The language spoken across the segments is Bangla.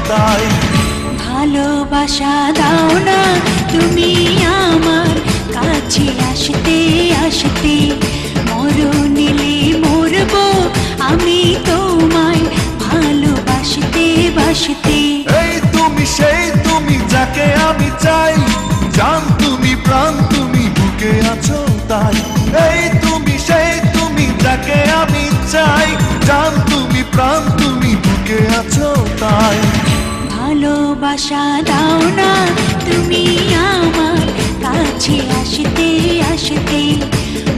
তাই। ভালোবাসা দাও না তুমি আমার কাছে আসতে আসতে, মরণ এলে মরবো আমি তোমায় ভালোবাসতে বাসতে। এই তুমি সেই তুমি যাকে আমি চাই, জান তুমি প্রাণ তুমি বুকে আছো তাই। এই তুমি সেই তুমি যাকে আমি চাই, জান তুমি প্রাণ তুমি বুকে আছো তাই। ভালোবাসা দাও না তুমি আমার কাছে আসতে আসতে,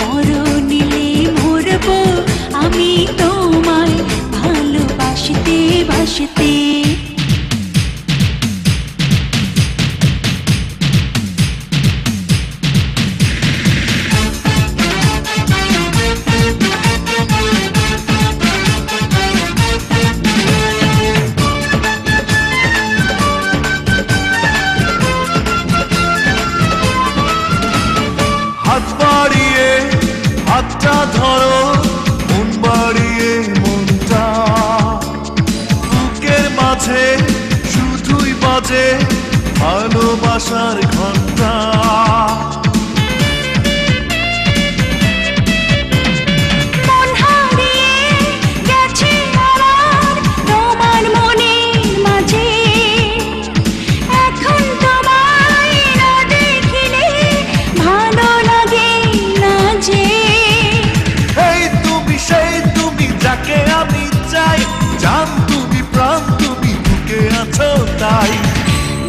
মরণ এলে মরবো আমি তোমায় ভালোবাসতে বাসতে। হাত বাড়িয়ে হাতটা ধরো, মন বাড়িয়ে মনটা, বুকের মাঝে শুধুই বাজে ভালোবাসার ঘন্টা।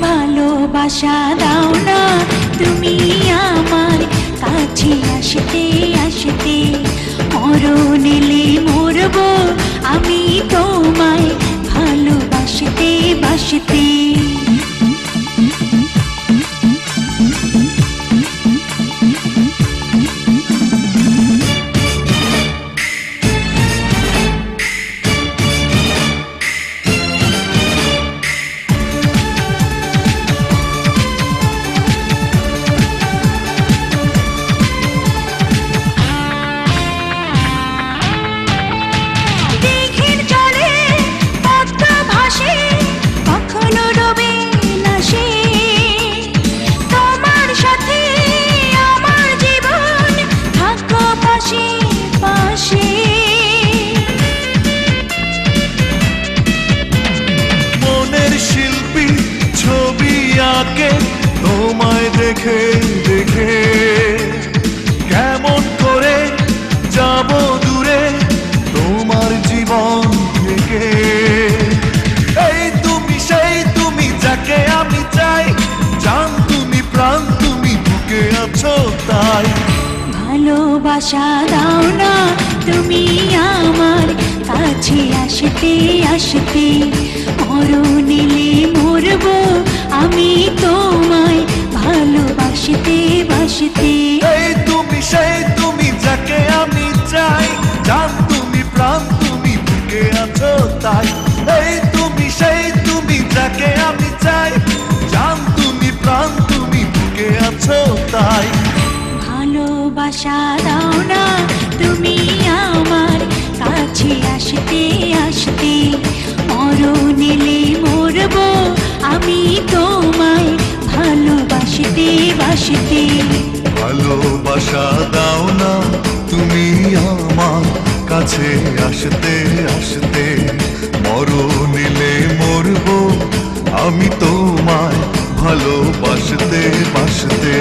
ভালোবাসা দাও না তুমি আমার কাছে আসতে আসতে, মরণ এলে মরবো আমি তোমায় ভালোবাসতে বাসতে। তোমায় দেখে দেখে কেমন করে যাব দূরে তোমার জীবন থেকে। এই তুমি সেই তুমি যাকে আমি চাই, জান তুমি প্রাণ তুমি বুকে আছো তাই। ভালোবাসা দাও না তুমি আমার কাছে আসতে আসতে, মরণ এলে মরবো আমি তোমায় ভালোবাসতে বাসতে। এই তুমি সেই তুমি যাকে আমি চাই, জান তুমি প্রাণ তুমি বুকে আছো তাই। এই তুমি সেই তুমি যাকে আমি চাই, জান তুমি প্রাণ তুমি বুকে আছো তাই। ভালোবাসা দাও না তুমি আমার কাছে আসতে আসতে, মরণ এলে মরবো আমি তোমায় ভালোবাসতে বাসতে। ভালোবাসা দাও না তুমি আমার কাছে আসতে আসতে, মরণ এলে মরবো আমি তোমায় ভালোবাসতে বাসতে।